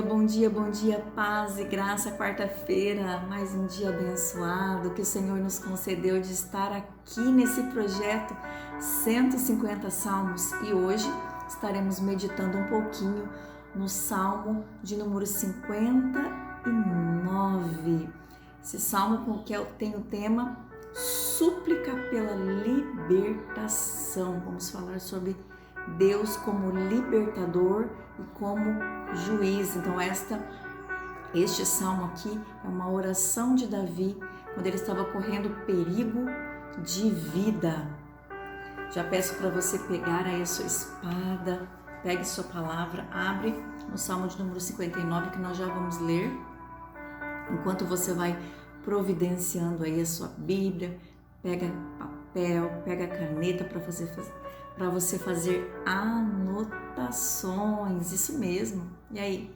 bom dia, bom dia, paz e graça, quarta-feira, mais um dia abençoado que o Senhor nos concedeu de estar aqui nesse projeto 150 Salmos e hoje estaremos meditando um pouquinho no Salmo de número 59. Esse Salmo que tem o tema Súplica pela Libertação. Vamos falar sobre Deus como libertador e como juiz. Então este salmo aqui é uma oração de Davi quando ele estava correndo perigo de vida. Já peço para você pegar aí a sua espada, pegue sua palavra, abre no Salmo de número 59 que nós já vamos ler. Enquanto você vai providenciando aí a sua Bíblia, pega papel, pega caneta para você fazer anotações, isso mesmo. E aí,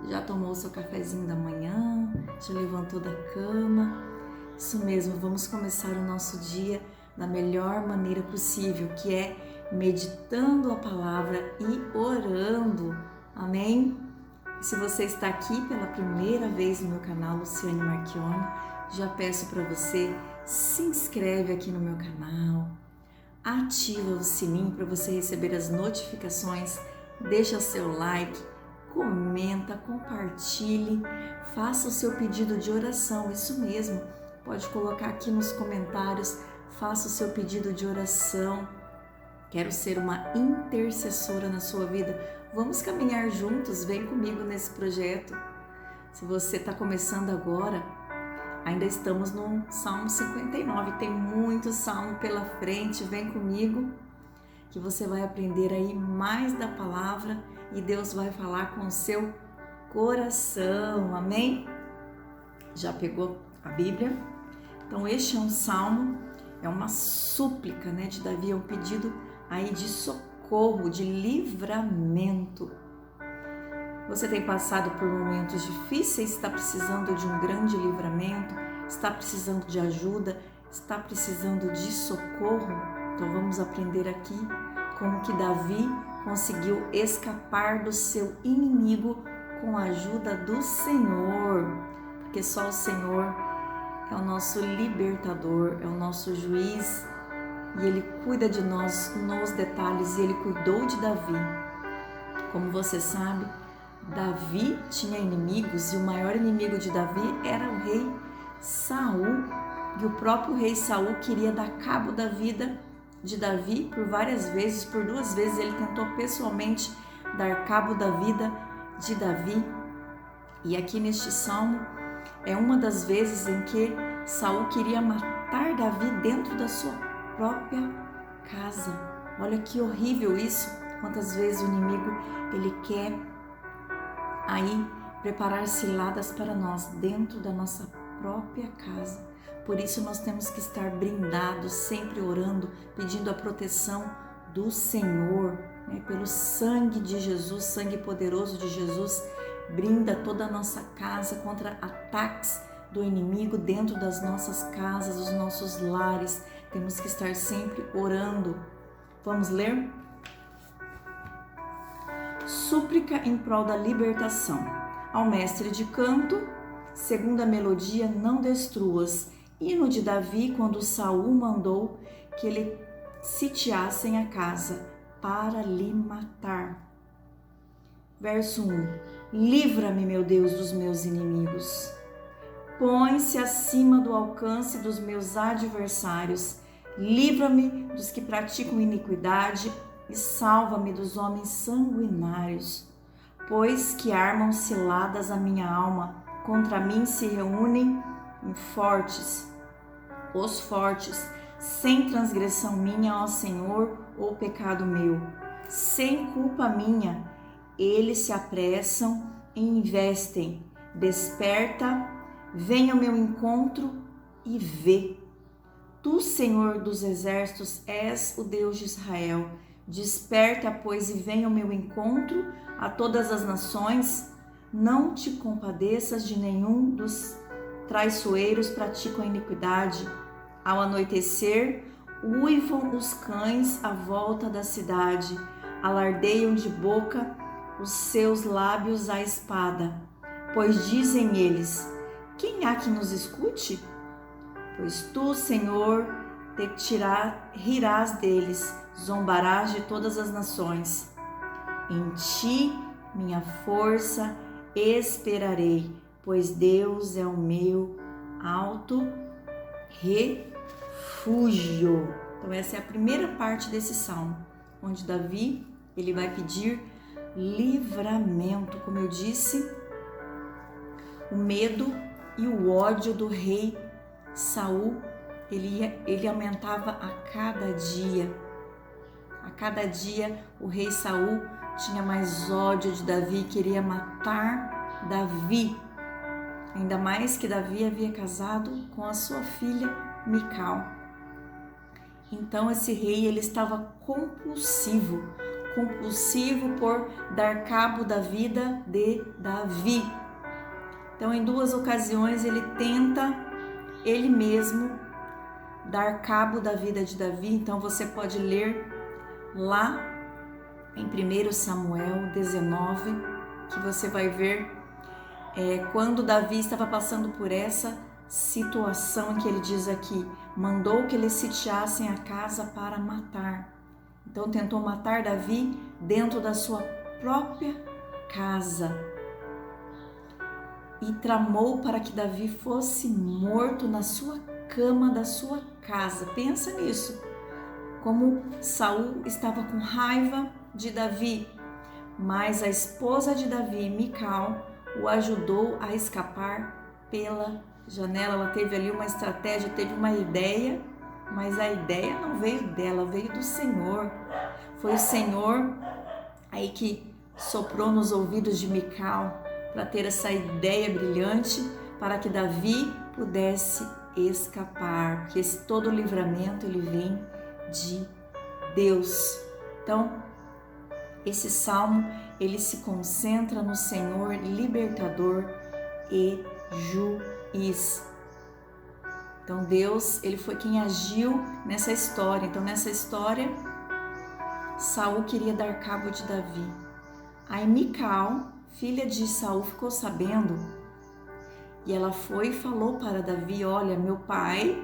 já tomou o seu cafezinho da manhã? Já levantou da cama? Isso mesmo, vamos começar o nosso dia da melhor maneira possível, que é meditando a palavra e orando. Amém? E se você está aqui pela primeira vez no meu canal, Luciane Marchione, já peço para você, se inscreve aqui no meu canal, ativa o sininho para você receber as notificações, deixa seu like, comenta, compartilhe, faça o seu pedido de oração, isso mesmo, pode colocar aqui nos comentários, faça o seu pedido de oração. Quero ser uma intercessora na sua vida, vamos caminhar juntos, vem comigo nesse projeto. Se você está começando agora, ainda estamos no Salmo 59, tem muito salmo pela frente, vem comigo que você vai aprender aí mais da palavra e Deus vai falar com o seu coração, amém? Já pegou a Bíblia? Então este é um salmo, é uma súplica, né, de Davi, é um pedido aí de socorro, de livramento. Você tem passado por momentos difíceis, está precisando de um grande livramento, está precisando de ajuda, está precisando de socorro? Então vamos aprender aqui como que Davi conseguiu escapar do seu inimigo com a ajuda do Senhor, porque só o Senhor é o nosso libertador, é o nosso juiz e Ele cuida de nós nos detalhes e Ele cuidou de Davi. Como você sabe, Davi tinha inimigos e o maior inimigo de Davi era o rei Saul. E o próprio rei Saul queria dar cabo da vida de Davi por várias vezes, por 2 vezes ele tentou pessoalmente dar cabo da vida de Davi. E aqui neste salmo é uma das vezes em que Saul queria matar Davi dentro da sua própria casa. Olha que horrível isso, quantas vezes o inimigo ele quer aí preparar ciladas para nós dentro da nossa própria casa. Por isso nós temos que estar blindados, sempre orando, pedindo a proteção do Senhor, né? Pelo sangue de Jesus, sangue poderoso de Jesus, blinda toda a nossa casa contra ataques do inimigo dentro das nossas casas, dos nossos lares. Temos que estar sempre orando. Vamos ler? Súplica em prol da libertação. Ao mestre de canto, segunda melodia, não destruas. Hino de Davi, quando Saul mandou que ele sitiassem a casa para lhe matar. Verso 1. Livra-me, meu Deus, dos meus inimigos. Põe-se acima do alcance dos meus adversários. Livra-me dos que praticam iniquidade e salva-me dos homens sanguinários, pois que armam ciladas a minha alma, contra mim se reúnem os fortes, sem transgressão minha, ó Senhor, ou pecado meu, sem culpa minha, eles se apressam e investem, desperta, vem ao meu encontro e vê. Tu, Senhor dos exércitos, és o Deus de Israel. Desperta, pois, e venha ao meu encontro a todas as nações. Não te compadeças de nenhum dos traiçoeiros praticam a iniquidade. Ao anoitecer, uivam os cães à volta da cidade, alardeiam de boca os seus lábios à espada, pois dizem eles: quem há que nos escute? Pois tu, Senhor, rirás deles, zombarás de todas as nações. Em ti, minha força, esperarei, pois Deus é o meu alto refúgio. Então essa é a primeira parte desse salmo, onde Davi ele vai pedir livramento. Como eu disse, o medo e o ódio do rei Saul, ele aumentava a cada dia. A cada dia o rei Saul tinha mais ódio de Davi, queria matar Davi. Ainda mais que Davi havia casado com a sua filha Mical. Então esse rei ele estava compulsivo por dar cabo da vida de Davi. Então em 2 ocasiões ele tenta ele mesmo dar cabo da vida de Davi. Então você pode ler lá em 1 Samuel 19, que você vai ver quando Davi estava passando por essa situação que ele diz aqui, mandou que eles sitiassem a casa para matar. Então tentou matar Davi dentro da sua própria casa e tramou para que Davi fosse morto na sua cama da sua casa. Pensa nisso, como Saul estava com raiva de Davi, mas a esposa de Davi, Mical, o ajudou a escapar pela janela. Ela teve ali uma estratégia, teve uma ideia, mas a ideia não veio dela, veio do Senhor. Foi o Senhor aí que soprou nos ouvidos de Mical para ter essa ideia brilhante para que Davi pudesse escapar, porque todo o livramento ele vem de Deus. Então, esse salmo ele se concentra no Senhor libertador e juiz. Então Deus, ele foi quem agiu nessa história. Então nessa história, Saul queria dar cabo de Davi. Aí Mical, filha de Saul, ficou sabendo e ela foi e falou para Davi: olha, meu pai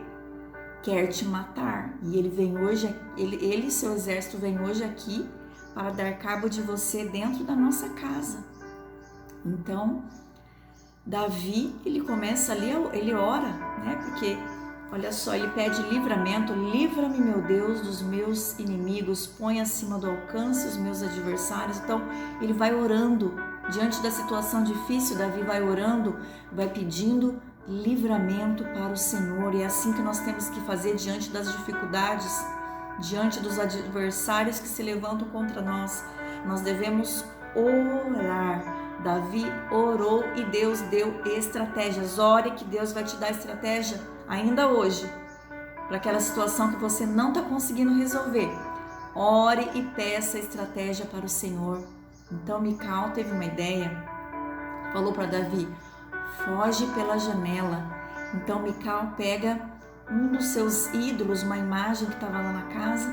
quer te matar e ele vem hoje, ele e seu exército vem hoje aqui para dar cabo de você dentro da nossa casa. Então Davi, ele começa ali, ele ora, né? Porque, olha só, ele pede livramento. Livra-me, meu Deus, dos meus inimigos, põe acima do alcance os meus adversários. Então, ele vai orando, diante da situação difícil, Davi vai orando, vai pedindo livramento para o Senhor. E é assim que nós temos que fazer diante das dificuldades, diante dos adversários que se levantam contra nós. Nós devemos orar. Davi orou e Deus deu estratégias. Ore que Deus vai te dar estratégia ainda hoje para aquela situação que você não está conseguindo resolver. Ore e peça estratégia para o Senhor. Então Mical teve uma ideia, falou para Davi: foge pela janela. Então Mical pega um dos seus ídolos, uma imagem que estava lá na casa,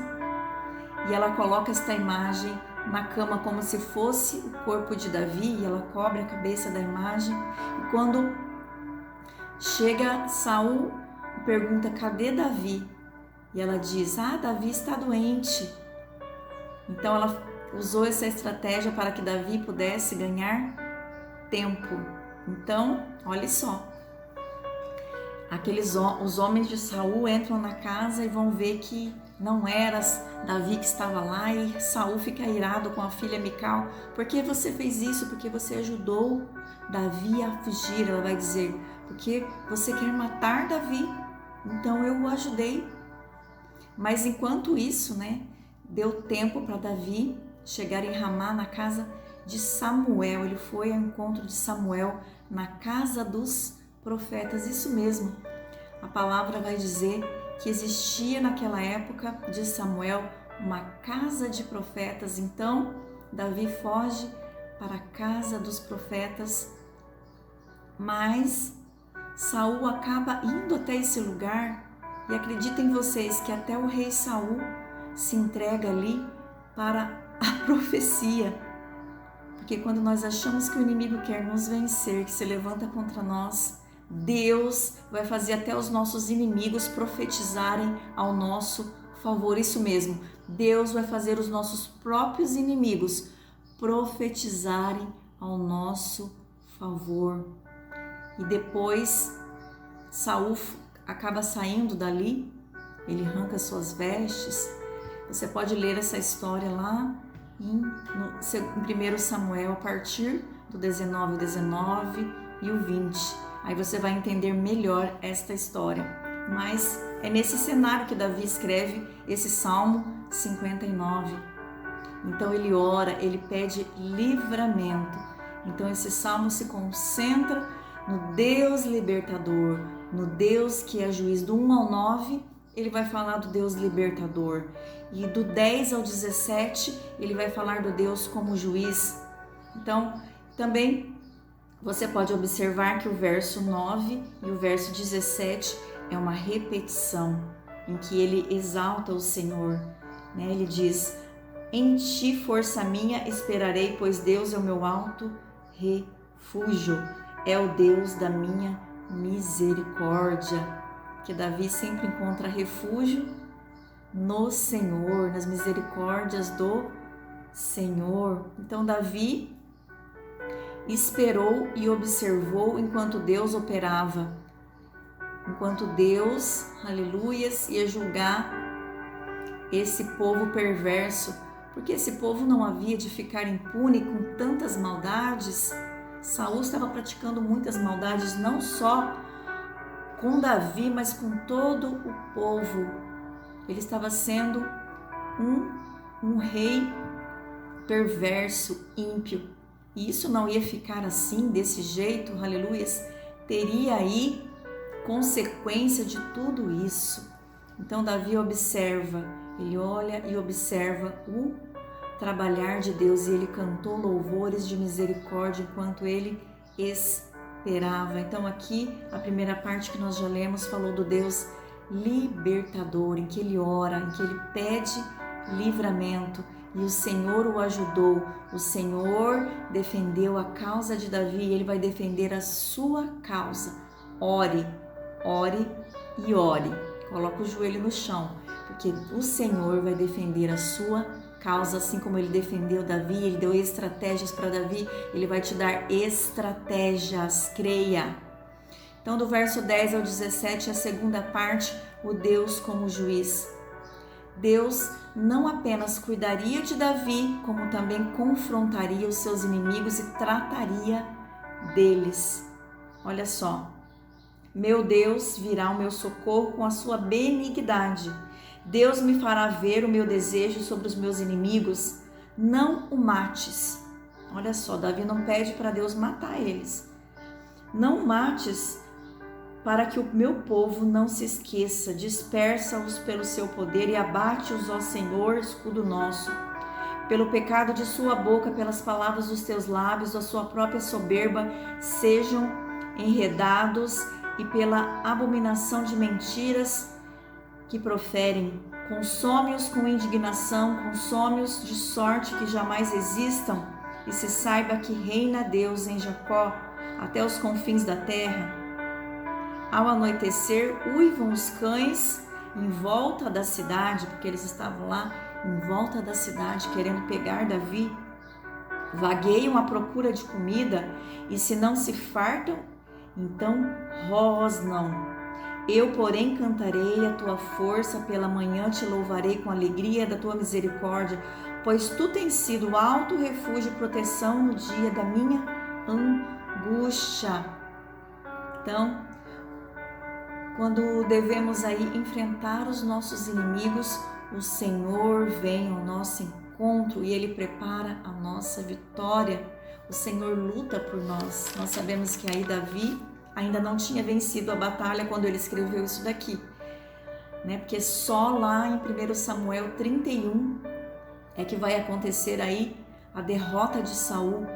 e ela coloca esta imagem na cama como se fosse o corpo de Davi, e ela cobre a cabeça da imagem. E quando chega Saul, pergunta: cadê Davi? E ela diz: Davi está doente. Então ela usou essa estratégia para que Davi pudesse ganhar tempo. Então, olha só, os homens de Saul entram na casa e vão ver que não era Davi que estava lá, e Saul fica irado com a filha Mical. Por que você fez isso? Porque você ajudou Davi a fugir. Ela vai dizer: porque você quer matar Davi, então eu o ajudei. Mas enquanto isso, né, deu tempo para Davi chegar em Ramá, na casa de Samuel. Ele foi ao encontro de Samuel na casa dos profetas. Isso mesmo, a palavra vai dizer que existia naquela época de Samuel uma casa de profetas. Então Davi foge para a casa dos profetas, mas Saul acaba indo até esse lugar, e acreditem vocês que até o rei Saul se entrega ali para a profecia, Porque quando nós achamos que o inimigo quer nos vencer, que se levanta contra nós, Deus vai fazer até os nossos inimigos profetizarem ao nosso favor. Isso mesmo, Deus vai fazer os nossos próprios inimigos profetizarem ao nosso favor. E depois Saul acaba saindo dali, ele arranca suas vestes. Você pode ler essa história lá em 1 Samuel, a partir do 19 e o 20. Aí você vai entender melhor esta história. Mas é nesse cenário que Davi escreve esse Salmo 59. Então ele ora, ele pede livramento. Então esse salmo se concentra no Deus libertador, no Deus que é juiz. Do 1 ao 9, ele vai falar do Deus libertador. E do 10 ao 17, ele vai falar do Deus como juiz. Então, também você pode observar que o verso 9 e o verso 17 é uma repetição em que ele exalta o Senhor. Ele diz: em ti, força minha, esperarei, pois Deus é o meu alto refúgio, é o Deus da minha misericórdia. Que Davi sempre encontra refúgio no Senhor, nas misericórdias do Senhor. Então Davi esperou e observou enquanto Deus operava, enquanto Deus, aleluias, ia julgar esse povo perverso, porque esse povo não havia de ficar impune com tantas maldades. Saul estava praticando muitas maldades, não só com Davi, mas com todo o povo. Ele estava sendo um rei perverso, ímpio. E isso não ia ficar assim, desse jeito, aleluias. Teria aí consequência de tudo isso. Então Davi observa, ele olha e observa o trabalhar de Deus, e ele cantou louvores de misericórdia enquanto ele esperava. Então aqui a primeira parte que nós já lemos falou do Deus libertador, em que ele ora, em que ele pede livramento, e o Senhor o ajudou. O Senhor defendeu a causa de Davi, e ele vai defender a sua causa. Ore, ore e ore. Coloca o joelho no chão, porque o Senhor vai defender a sua causa, assim como ele defendeu Davi. Ele deu estratégias para Davi, ele vai te dar estratégias, creia. Então, do verso 10 ao 17, a segunda parte, o Deus como juiz. Deus não apenas cuidaria de Davi, como também confrontaria os seus inimigos e trataria deles. Olha só, meu Deus virá ao meu socorro com a sua benignidade. Deus me fará ver o meu desejo sobre os meus inimigos. Não o mates. Olha só, Davi não pede para Deus matar eles. Não mates, para que o meu povo não se esqueça. Dispersa-os pelo seu poder e abate-os, ó Senhor, escudo nosso. Pelo pecado de sua boca, pelas palavras dos teus lábios, a sua própria soberba, sejam enredados, e pela abominação de mentiras que proferem. Consome-os com indignação, consome-os de sorte que jamais existam, e se saiba que reina Deus em Jacó, até os confins da terra. Ao anoitecer, uivam os cães em volta da cidade, porque eles estavam lá em volta da cidade querendo pegar Davi. Vagueiam à procura de comida, e se não se fartam, então rosnam. Eu, porém, cantarei a tua força, pela manhã te louvarei com alegria da tua misericórdia, pois tu tens sido alto refúgio e proteção no dia da minha angústia. Então, quando devemos aí enfrentar os nossos inimigos, o Senhor vem ao nosso encontro e Ele prepara a nossa vitória. O Senhor luta por nós. Nós sabemos que aí Davi ainda não tinha vencido a batalha quando ele escreveu isso daqui, né? Porque só lá em 1 Samuel 31 é que vai acontecer aí a derrota de Saul.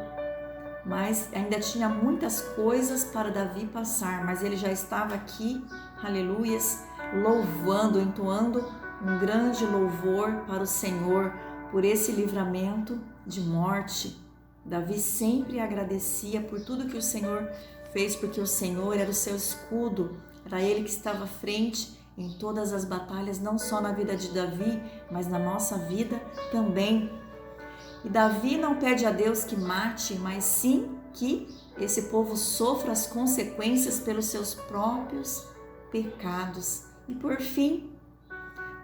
Mas ainda tinha muitas coisas para Davi passar, mas ele já estava aqui, aleluias, louvando, entoando um grande louvor para o Senhor por esse livramento de morte. Davi sempre agradecia por tudo que o Senhor fez, porque o Senhor era o seu escudo, era Ele que estava à frente em todas as batalhas, não só na vida de Davi, mas na nossa vida também. E Davi não pede a Deus que mate, mas sim que esse povo sofra as consequências pelos seus próprios pecados. E por fim,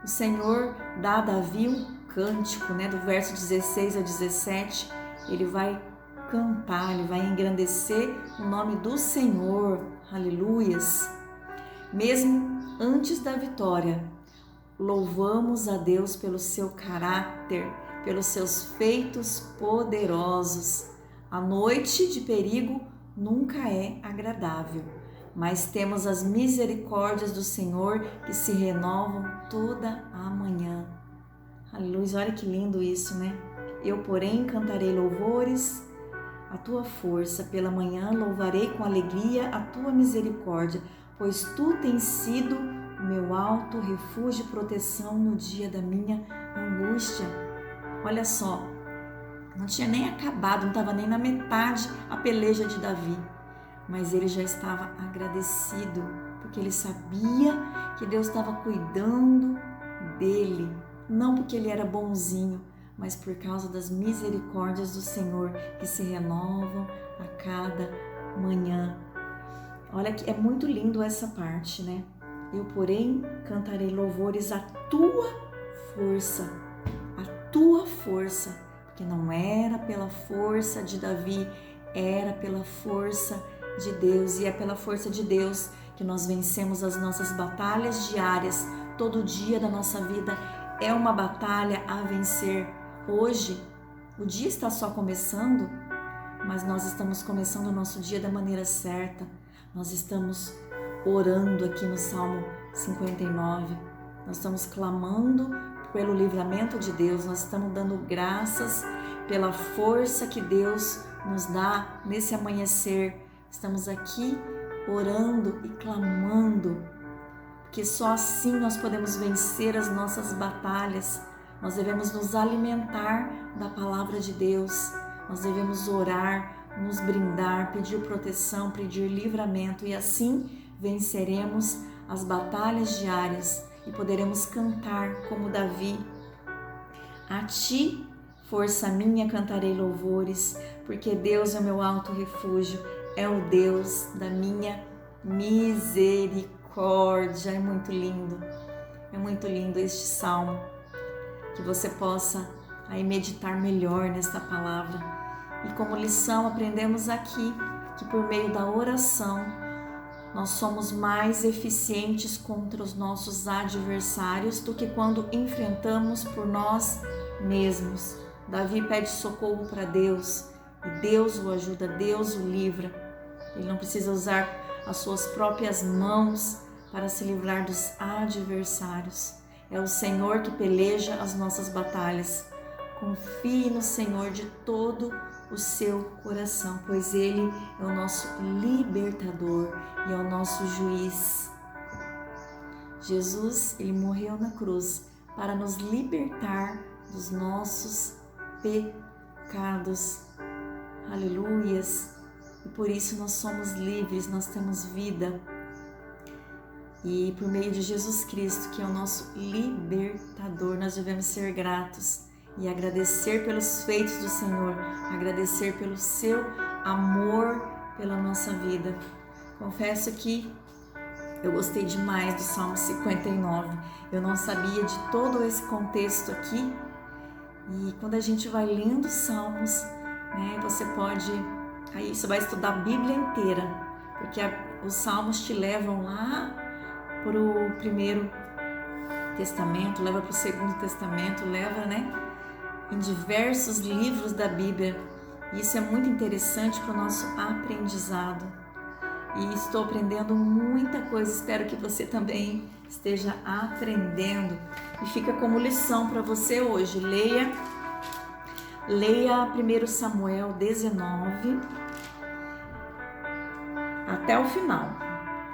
o Senhor dá a Davi um cântico, do verso 16 a 17, ele vai cantar, ele vai engrandecer o nome do Senhor, aleluias. Mesmo antes da vitória, louvamos a Deus pelo seu caráter, pelos seus feitos poderosos. A noite de perigo nunca é agradável, mas temos as misericórdias do Senhor que se renovam toda a manhã. Aleluia, olha que lindo isso, Eu, porém, cantarei louvores à tua força, pela manhã louvarei com alegria a tua misericórdia, pois tu tens sido o meu alto refúgio e proteção no dia da minha angústia. Olha só, não tinha nem acabado, não estava nem na metade a peleja de Davi, mas ele já estava agradecido, porque ele sabia que Deus estava cuidando dele, não porque ele era bonzinho, mas por causa das misericórdias do Senhor que se renovam a cada manhã. Olha que é muito lindo essa parte, Eu, porém, cantarei louvores à tua força, porque não era pela força de Davi, era pela força de Deus, e é pela força de Deus que nós vencemos as nossas batalhas diárias. Todo dia da nossa vida é uma batalha a vencer. Hoje, o dia está só começando, mas nós estamos começando o nosso dia da maneira certa. Nós estamos orando aqui no Salmo 59, nós estamos clamando pelo livramento de Deus, nós estamos dando graças pela força que Deus nos dá nesse amanhecer. Estamos aqui orando e clamando, porque só assim nós podemos vencer as nossas batalhas. Nós devemos nos alimentar da palavra de Deus, nós devemos orar, nos brindar, pedir proteção, pedir livramento, e assim venceremos as batalhas diárias e poderemos cantar como Davi. A ti, força minha, cantarei louvores, porque Deus é o meu alto refúgio, é o Deus da minha misericórdia. É muito lindo este salmo, que você possa aí meditar melhor nesta palavra. E como lição aprendemos aqui que por meio da oração nós somos mais eficientes contra os nossos adversários do que quando enfrentamos por nós mesmos. Davi pede socorro para Deus e Deus o ajuda, Deus o livra. Ele não precisa usar as suas próprias mãos para se livrar dos adversários. É o Senhor que peleja as nossas batalhas. Confie no Senhor de todo o seu coração, pois Ele é o nosso libertador e é o nosso juiz. Jesus, Ele morreu na cruz para nos libertar dos nossos pecados. Aleluias! E por isso nós somos livres, nós temos vida. E por meio de Jesus Cristo, que é o nosso libertador, nós devemos ser gratos e agradecer pelos feitos do Senhor, agradecer pelo seu amor pela nossa vida. Confesso que eu gostei demais do Salmo 59. Eu não sabia de todo esse contexto aqui. E quando a gente vai lendo Salmos, você pode, aí você vai estudar a Bíblia inteira, porque os Salmos te levam lá para o Primeiro Testamento, leva para o Segundo Testamento, leva, em diversos livros da Bíblia. Isso é muito interessante para o nosso aprendizado. E estou aprendendo muita coisa, espero que você também esteja aprendendo. E fica como lição para você hoje. Leia 1 Samuel 19 até o final,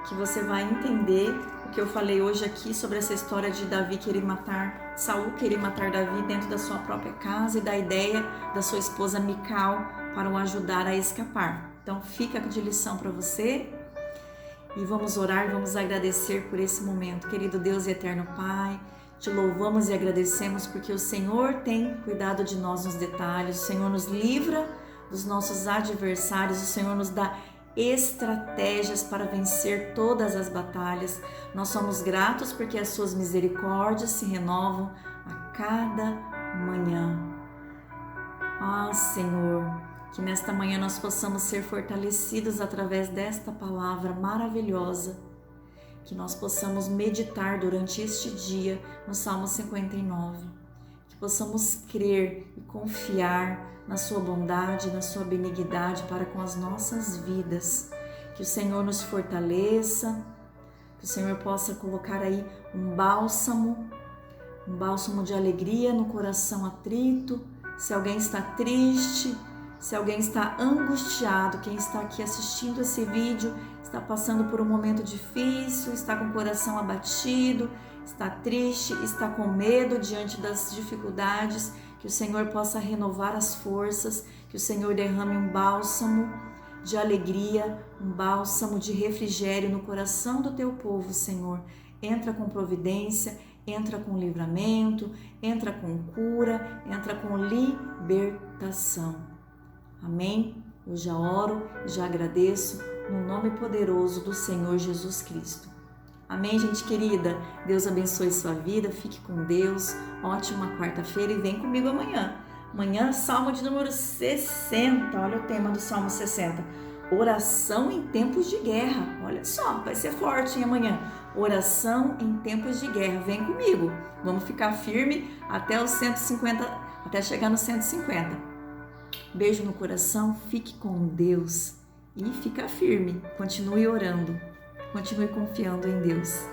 que você vai entender o que eu falei hoje aqui sobre essa história de Davi querer matar Saul querer matar Davi dentro da sua própria casa e da ideia da sua esposa Mical para o ajudar a escapar. Então fica de lição para você e vamos orar, vamos agradecer por esse momento. Querido Deus e eterno Pai, te louvamos e agradecemos porque o Senhor tem cuidado de nós nos detalhes, o Senhor nos livra dos nossos adversários, o Senhor nos dá estratégias para vencer todas as batalhas. Nós somos gratos porque as suas misericórdias se renovam a cada manhã. Senhor, que nesta manhã nós possamos ser fortalecidos através desta palavra maravilhosa, que nós possamos meditar durante este dia no Salmo 59, que possamos crer e confiar na sua bondade, na sua benignidade para com as nossas vidas, que o Senhor nos fortaleça, que o Senhor possa colocar aí um bálsamo de alegria no coração atrito. Se alguém está triste, se alguém está angustiado, quem está aqui assistindo esse vídeo está passando por um momento difícil, está com o coração abatido, está triste, está com medo diante das dificuldades, que o Senhor possa renovar as forças, que o Senhor derrame um bálsamo de alegria, um bálsamo de refrigério no coração do teu povo, Senhor. Entra com providência, entra com livramento, entra com cura, entra com libertação. Amém? Eu já oro e já agradeço no nome poderoso do Senhor Jesus Cristo. Amém, gente querida? Deus abençoe sua vida, fique com Deus, ótima quarta-feira e vem comigo amanhã. Amanhã, Salmo de número 60, olha o tema do Salmo 60. Oração em tempos de guerra, olha só, vai ser forte, hein, amanhã. Oração em tempos de guerra, vem comigo, vamos ficar firme até os 150, até chegar no 150. Beijo no coração, fique com Deus e fica firme, continue orando. Continue confiando em Deus.